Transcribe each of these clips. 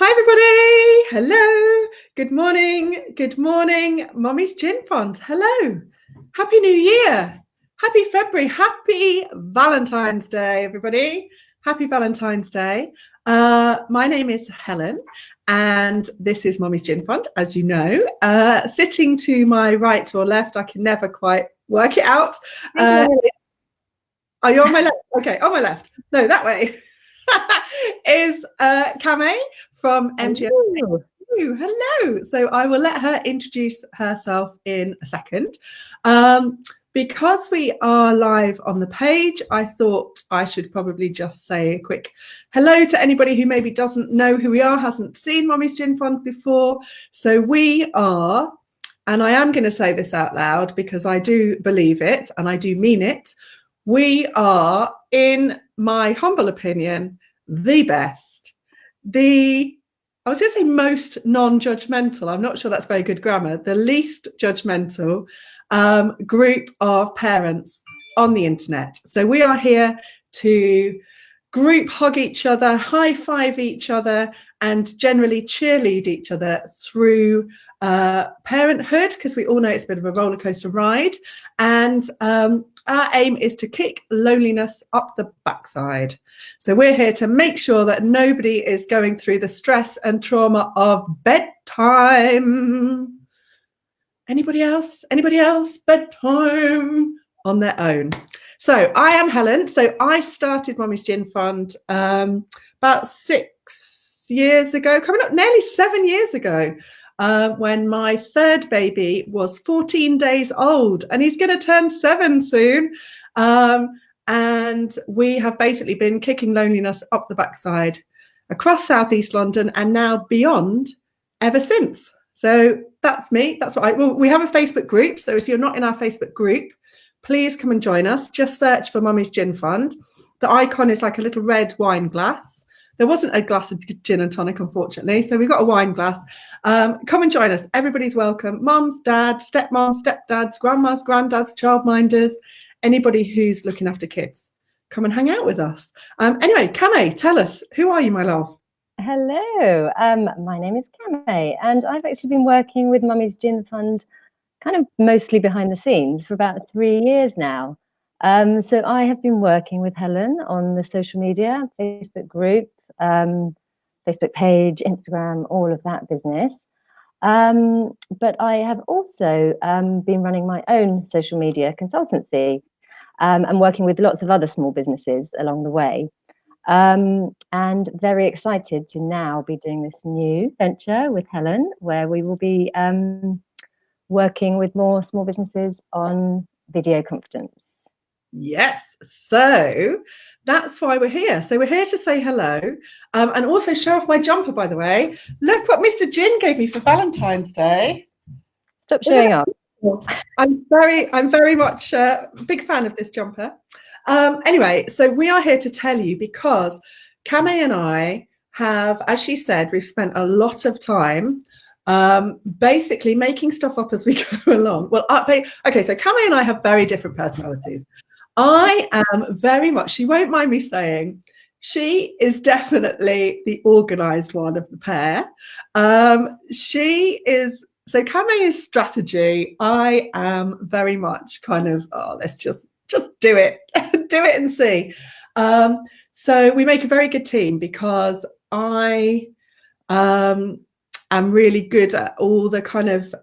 Hi, everybody. Hello. Good morning. Good morning. Mommy's Gin Fund. Hello. Happy New Year. Happy February. Happy Valentine's Day, everybody. Happy Valentine's Day. My name is Helen, and this is Mommy's Gin Fund, as you know. Sitting to my right or left, I can never quite work it out. Are you on my left? Okay, on my left. No, that way. Is Kame from MGF. Hello. So I will let her introduce herself in a second. Because we are live on the page, I thought I should probably just say a quick hello to anybody who maybe doesn't know who we are, hasn't seen Mommy's Gin Fund before. So we are, and I am going to say this out loud because I do believe it and I do mean it, we are, in my humble opinion, the best, I was going to say most non-judgmental, I'm not sure that's very good grammar, the least judgmental group of parents on the internet. So we are here to group hug each other, high five each other, and generally cheerlead each other through parenthood, because we all know it's a bit of a roller coaster ride. And our aim is to kick loneliness up the backside. So we're here to make sure that nobody is going through the stress and trauma of bedtime. Anybody else? Anybody else? Bedtime on their own. So I am Helen. So I started Mommy's Gin Fund about 6 years ago, coming up nearly 7 years ago, when my third baby was 14 days old, and he's going to turn 7 soon. And we have basically been kicking loneliness up the backside across Southeast London and now beyond ever since. So that's me. That's what we have a Facebook group. So if you're not in our Facebook group, please come and join us. Just search for Mommy's Gin Fund. The icon is like a little red wine glass. There wasn't a glass of gin and tonic, unfortunately, so we've got a wine glass. Come and join us. Everybody's welcome. Mums, dads, stepmoms, stepdads, grandmas, granddads, childminders, anybody who's looking after kids. Come and hang out with us. Anyway, Kame, tell us, who are you, my love? Hello, my name is Kame, and I've actually been working with Mummy's Gin Fund kind of mostly behind the scenes for about 3 years now. So I have been working with Helen on the social media, Facebook group, Facebook page, Instagram, all of that business. But I have also been running my own social media consultancy and working with lots of other small businesses along the way. And very excited to now be doing this new venture with Helen, where we will be working with more small businesses on video confidence. Yes, so that's why we're here. So we're here to say hello and also show off my jumper, by the way. Look what Mr. Gin gave me for Valentine's Day. Stop showing off. I'm very much a big fan of this jumper. Anyway, so we are here to tell you because Kame and I have, as she said, we've spent a lot of time basically making stuff up as we go along. Well, okay, so Kame and I have very different personalities. I am very much, she won't mind me saying, she is definitely the organized one of the pair. So Kame is strategy. I am very much kind of, let's just do it, do it and see. So we make a very good team because I am really good at all the kind of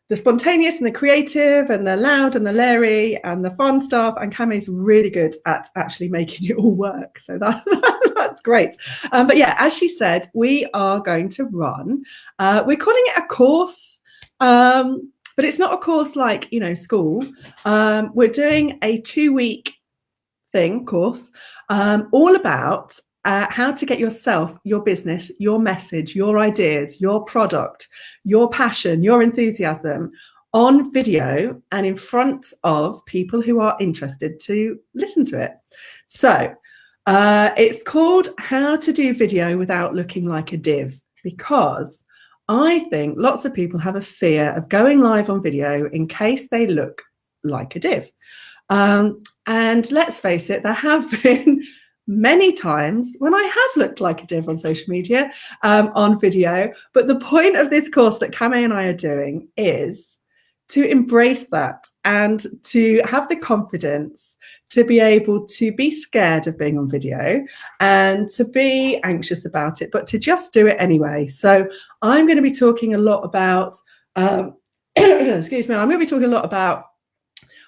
the spontaneous and the creative and the loud and the leery and the fun stuff, and Kame's really good at actually making it all work, so that's great. But yeah, as she said, we are going to run, we're calling it a course, but it's not a course like, you know, school. We're doing a 2-week course all about how to get yourself, your business, your message, your ideas, your product, your passion, your enthusiasm on video and in front of people who are interested to listen to it. So it's called How to Do Video Without Looking Like a Div, because I think lots of people have a fear of going live on video in case they look like a div. And let's face it, there have been many times when I have looked like a div on social media, on video. But the point of this course that Camé and I are doing is to embrace that and to have the confidence to be able to be scared of being on video and to be anxious about it, but to just do it anyway. So I'm going to be talking a lot about, excuse me, I'm going to be talking a lot about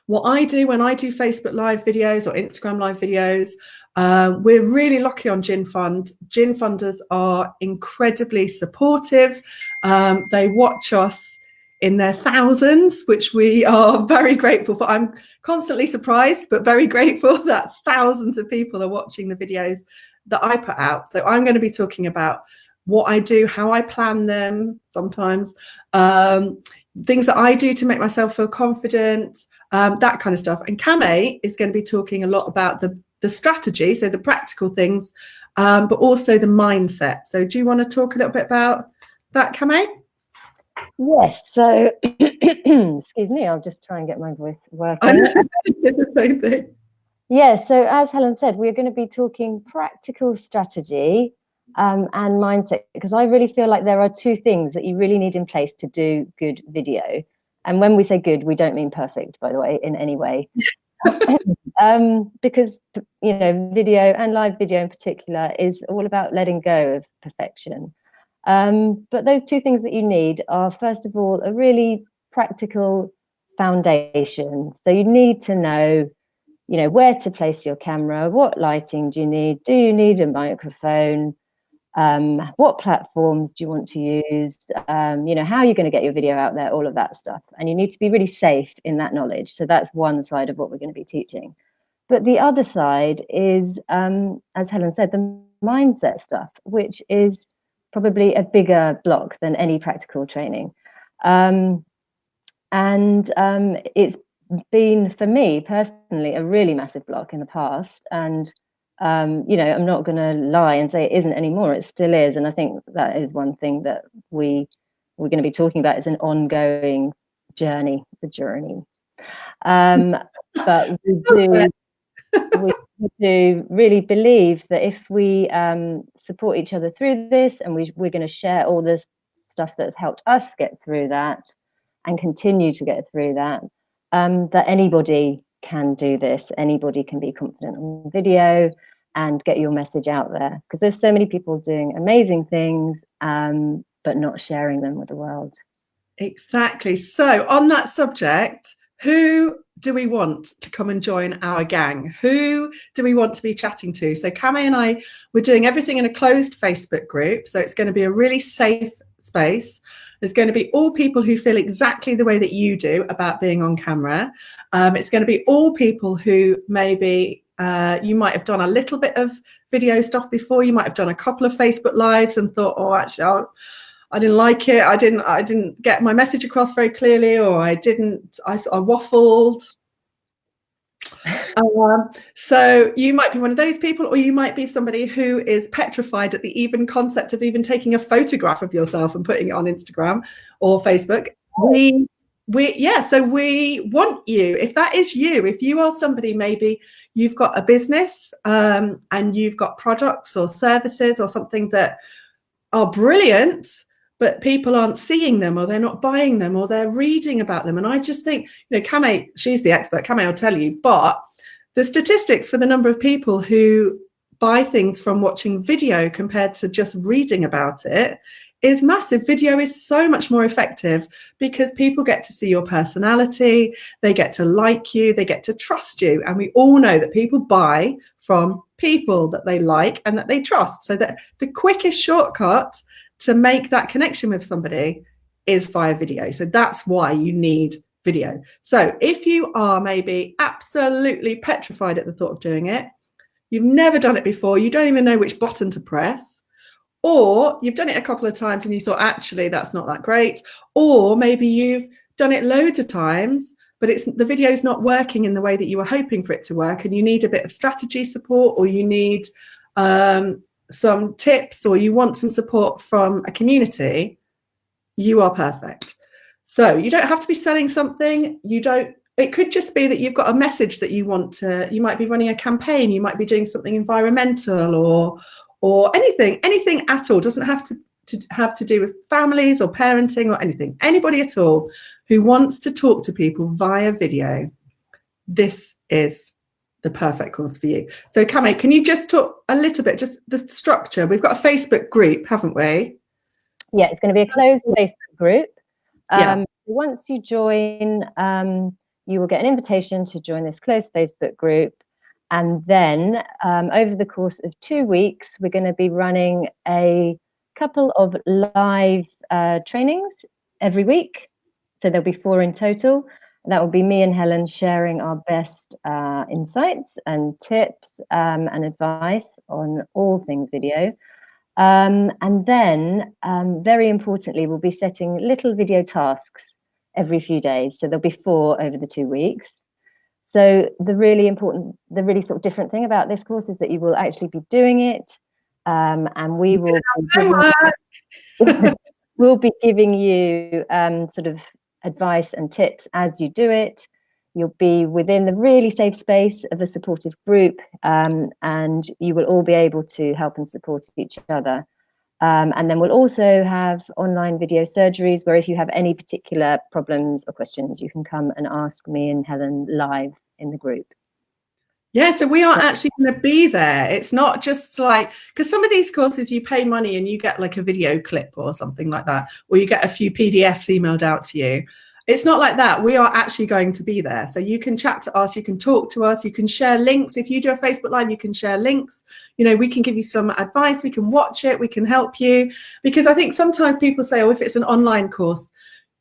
what I do when I do Facebook Live videos or Instagram Live videos. We're really lucky on Gin Fund. Gin Funders are incredibly supportive. They watch us in their thousands, which we are very grateful for. I'm constantly surprised, but very grateful that thousands of people are watching the videos that I put out. So I'm going to be talking about what I do, how I plan them sometimes, things that I do to make myself feel confident, that kind of stuff. And Camé is going to be talking a lot about the strategy, so the practical things, but also the mindset. So do you want to talk a little bit about that, Camé? Yes, so excuse me, I'll just try and get my voice working. I did the same thing. Yeah, so as Helen said, we're going to be talking practical strategy and mindset, because I really feel like there are two things that you really need in place to do good video. And when we say good, we don't mean perfect, by the way, in any way. Because, you know, video and live video in particular is all about letting go of perfection. But those two things that you need are, first of all, a really practical foundation. So you need to know, you know, where to place your camera, what lighting do you need a microphone, what platforms do you want to use, you know, how you're going to get your video out there, all of that stuff. And you need to be really safe in that knowledge. So that's one side of what we're going to be teaching. But the other side is, as Helen said, the mindset stuff, which is probably a bigger block than any practical training. It's been, for me personally, a really massive block in the past. And, you know, I'm not going to lie and say it isn't anymore. It still is. And I think that is one thing that we're going to be talking about, is an ongoing journey, the journey. But we do really believe that if we support each other through this, and we're going to share all this stuff that's helped us get through that and continue to get through that, that anybody can do this. Anybody can be confident on video and get your message out there, because there's so many people doing amazing things, but not sharing them with the world. Exactly. So on that subject, who do we want to come and join our gang? Who do we want to be chatting to? So Camé and I, we're doing everything in a closed Facebook group. So it's going to be a really safe space. There's going to be all people who feel exactly the way that you do about being on camera. It's going to be all people who maybe you might have done a little bit of video stuff before. You might have done a couple of Facebook Lives and thought, oh, actually, I didn't like it. I didn't get my message across very clearly, or I waffled. So you might be one of those people, or you might be somebody who is petrified at the even concept of even taking a photograph of yourself and putting it on Instagram or Facebook. So we want you, if that is you, if you are somebody, maybe you've got a business and you've got products or services or something that are brilliant, but people aren't seeing them, or they're not buying them, or they're reading about them. And I just think, you know, Camé, she's the expert. Camé will tell you, but the statistics for the number of people who buy things from watching video compared to just reading about it is massive. Video is so much more effective because people get to see your personality, they get to like you, they get to trust you. And we all know that people buy from people that they like and that they trust. So that the quickest shortcut to make that connection with somebody is via video. So that's why you need video. So if you are maybe absolutely petrified at the thought of doing it, you've never done it before, you don't even know which button to press, or you've done it a couple of times and you thought, actually, that's not that great, or maybe you've done it loads of times, but the video's not working in the way that you were hoping for it to work, and you need a bit of strategy support, or you need some tips, or you want some support from a community, you are perfect. So you don't have to be selling something. You don't it could just be that you've got a message that you want to, you might be running a campaign, you might be doing something environmental or anything at all. Doesn't have to have to do with families or parenting or anything. Anybody at all who wants to talk to people via video, this is the perfect course for you. So Cammy, can you just talk a little bit, just the structure? We've got a Facebook group, haven't we? Yeah, it's going to be a closed Facebook group. Yeah. Once you join, you will get an invitation to join this closed Facebook group. And then over the course of 2 weeks, we're going to be running a couple of live trainings every week. So there'll be 4 in total. And that will be me and Helen sharing our best insights and tips and advice on all things video. And then, very importantly, we'll be setting little video tasks every few days. So there'll be 4 over the 2 weeks. So the really sort of different thing about this course is that you will actually be doing it, and we will we'll be giving you sort of advice and tips as you do it. You'll be within the really safe space of a supportive group, and you will all be able to help and support each other. And then we'll also have online video surgeries where if you have any particular problems or questions, you can come and ask me and Helen live in the group. Yeah, so we are actually going to be there. It's not just like, because some of these courses you pay money and you get like a video clip or something like that, or you get a few PDFs emailed out to you. It's not like that. We are actually going to be there. So you can chat to us, you can talk to us, you can share links. If you do a Facebook Live, you can share links. You know, we can give you some advice, we can watch it, we can help you. Because I think sometimes people say, oh, if it's an online course,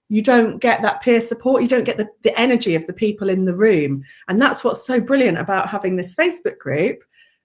you don't get that peer support, you don't get the energy of the people in the room. And that's what's so brilliant about having this Facebook group.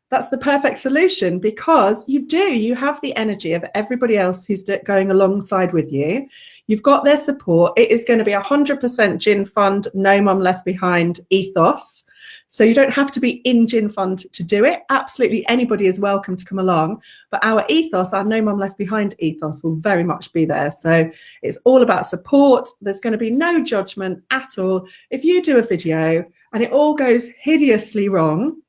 That's the perfect solution, because you have the energy of everybody else who's going alongside with you. You've got their support. It is going to be 100% Gin Fund, no mum left behind ethos. So you don't have to be in Gin Fund to do it. Absolutely anybody is welcome to come along. But our ethos, our no mum left behind ethos, will very much be there. So it's all about support. There's going to be no judgment at all. If you do a video and it all goes hideously wrong,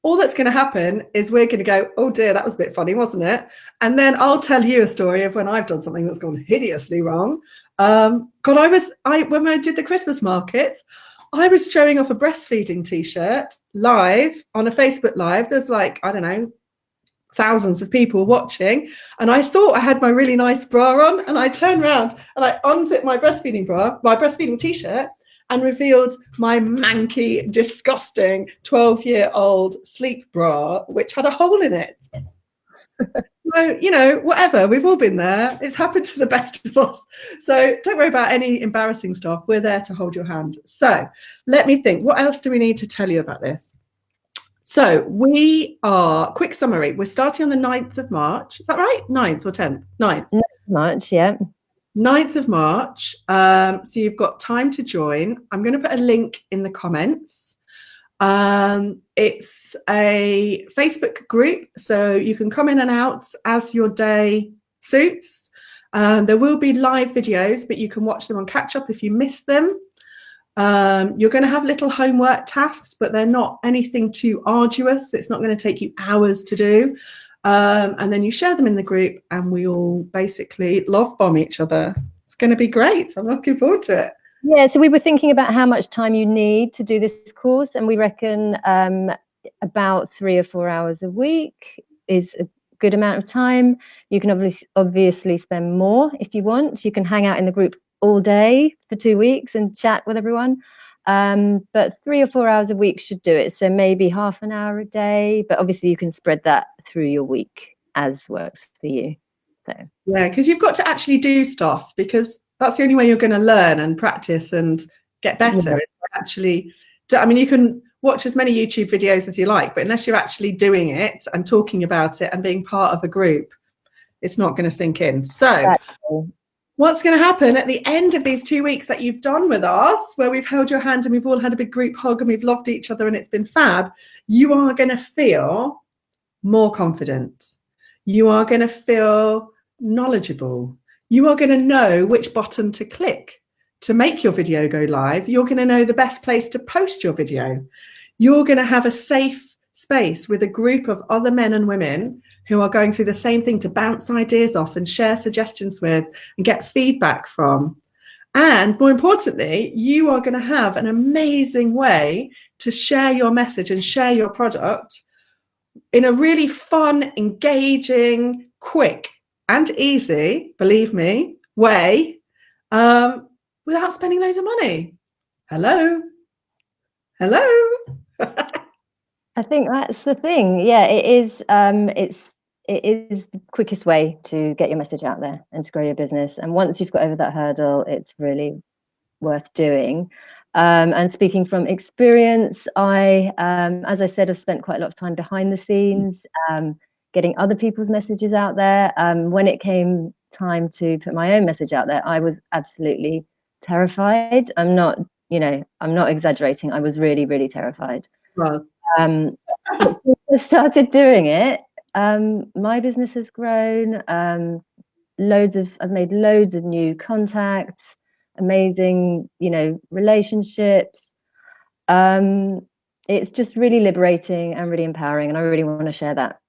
all that's going to happen is we're going to go, oh dear, that was a bit funny, wasn't it? And then I'll tell you a story of when I've done something that's gone hideously wrong. When I did the Christmas markets, I was showing off a breastfeeding t-shirt live on a Facebook Live. There's like, I don't know, thousands of people watching. And I thought I had my really nice bra on. And I turned around and I unzipped my breastfeeding t-shirt, and revealed my manky, disgusting 12-year-old sleep bra, which had a hole in it. So, you know, whatever, we've all been there. It's happened to the best of us. So don't worry about any embarrassing stuff. We're there to hold your hand. So let me think, what else do we need to tell you about this? So quick summary, we're starting on the 9th of March. Is that right? 9th or 10th? 9th. 9th of March, yeah. 9th of March. So you've got time to join. I'm going to put a link in the comments. It's a Facebook group, so you can come in and out as your day suits. There will be live videos, but you can watch them on catch up if you miss them. You're going to have little homework tasks, but they're not anything too arduous. It's not going to take you hours to do. And then you share them in the group, and we all basically love bomb each other. It's going to be great. I'm looking forward to it. Yeah, so we were thinking about how much time you need to do this course, and we reckon about 3 or 4 hours a week is a good amount of time. You can obviously spend more if you want. You can hang out in the group all day for 2 weeks and chat with everyone. But 3 or 4 hours a week should do it. So maybe half an hour a day, but obviously you can spread that through your week as works for you. So yeah, because you've got to actually do stuff, because that's the only way you're going to learn and practice and get better. Yeah. Actually, I mean, you can watch as many YouTube videos as you like, but unless you're actually doing it and talking about it and being part of a group, it's not going to sink in. So exactly. What's going to happen at the end of these 2 weeks that you've done with us, where we've held your hand and we've all had a big group hug and we've loved each other and it's been fab, you are going to feel more confident. You are going to feel knowledgeable. You are going to know which button to click. to make your video go live. You're going to know the best place to post your video. You're going to have a safe space with a group of other men and women who are going through the same thing to bounce ideas off and share suggestions with and get feedback from. And more importantly, you are going to have an amazing way to share your message and share your product in a really fun, engaging, quick and easy, believe me, way, without spending loads of money. Hello. I think that's the thing. Yeah, it is. It is the quickest way to get your message out there and to grow your business. And once you've got over that hurdle, it's really worth doing. And speaking from experience, as I said, I've spent quite a lot of time behind the scenes, getting other people's messages out there. When it came time to put my own message out there, I was absolutely terrified. I'm not exaggerating. I was really, really terrified. Well, I started doing it. My business has grown. I've made loads of new contacts, amazing, relationships. It's just really liberating and really empowering, and I really want to share that.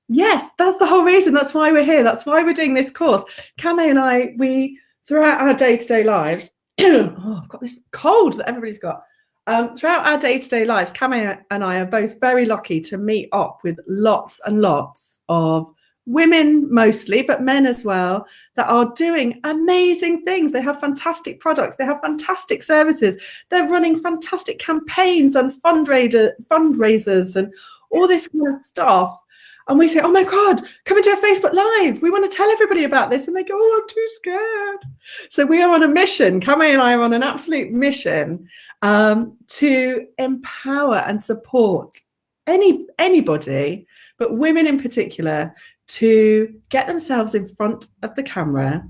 Yes, that's the whole reason. That's why we're here. That's why we're doing this course. Camay and I, we throughout our day-to-day lives, I've got this cold that everybody's got. Throughout our day-to-day lives, Camay and I are both very lucky to meet up with lots and lots of women mostly, but men as well, that are doing amazing things. They have fantastic products. They have fantastic services. They're running fantastic campaigns and fundraisers and all this kind of stuff. And we say, oh my God, come and do a Facebook Live. We want to tell everybody about this. And they go, oh, I'm too scared. So we are on a mission. Camay and I are on an absolute mission to empower and support anybody, but women in particular, to get themselves in front of the camera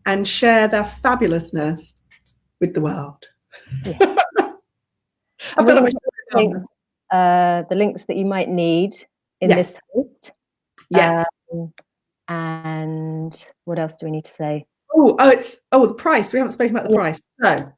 and share their fabulousness with the world. Yeah. I've got the links that you might need in this post. Yes. And what else do we need to say? The price. We haven't spoken about the price. So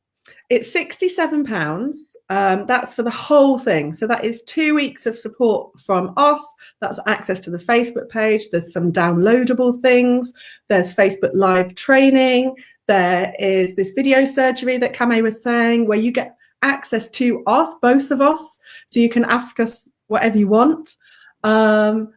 it's £67. That's for the whole thing. So that is 2 weeks of support from us. That's access to the Facebook page. There's some downloadable things. There's Facebook Live training. There is this video surgery that Camay was saying, where you get access to us, both of us, so you can ask us whatever you want. And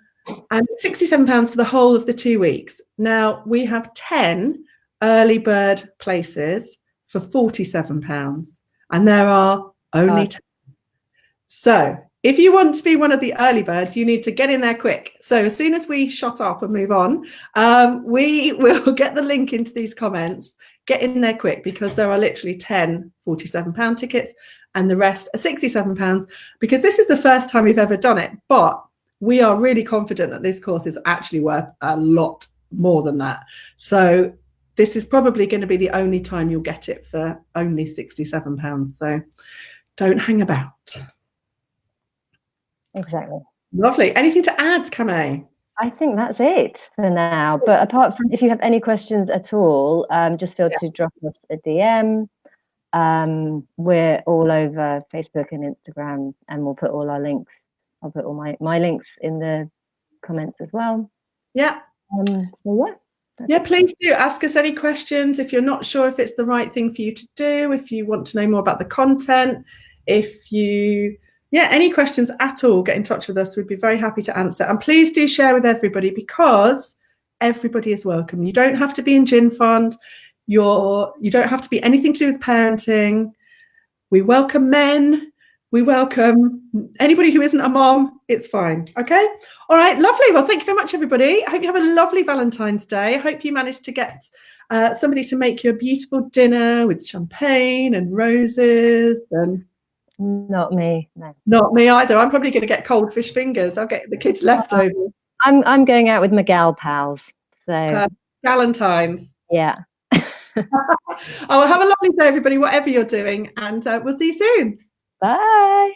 £67 for the whole of the 2 weeks. Now we have 10 early bird places for £47, and there are only 10. So if you want to be one of the early birds, you need to get in there quick. So as soon as we shut up and move on, we will get the link into these comments. Get in there quick, because there are literally 10 £47 tickets and the rest are £67, because this is the first time we've ever done it. But we are really confident that this course is actually worth a lot more than that. So this is probably going to be the only time you'll get it for only £67. So don't hang about. Exactly. Lovely. Anything to add, Camay? I think that's it for now. But apart from, if you have any questions at all, just feel to drop us a DM. We're all over Facebook and Instagram, and we'll put all our links. I'll put all my links in the comments as well. Yeah. So please do ask us any questions. If you're not sure if it's the right thing for you to do, if you want to know more about the content, any questions at all, get in touch with us. We'd be very happy to answer. And please do share with everybody, because everybody is welcome. You don't have to be in Gin Fund. You don't have to be anything to do with parenting. We welcome men. We welcome anybody who isn't a mom. It's fine. Okay. All right. Lovely. Well, thank you very much, everybody. I hope you have a lovely Valentine's Day. I hope you managed to get somebody to make you a beautiful dinner with champagne and roses. And not me. No. Not me either. I'm probably going to get cold fish fingers. I'll get the kids leftovers. I'm going out with my gal pals. So Valentine's. Yeah. Well, have a lovely day, everybody, whatever you're doing, and we'll see you soon. Bye.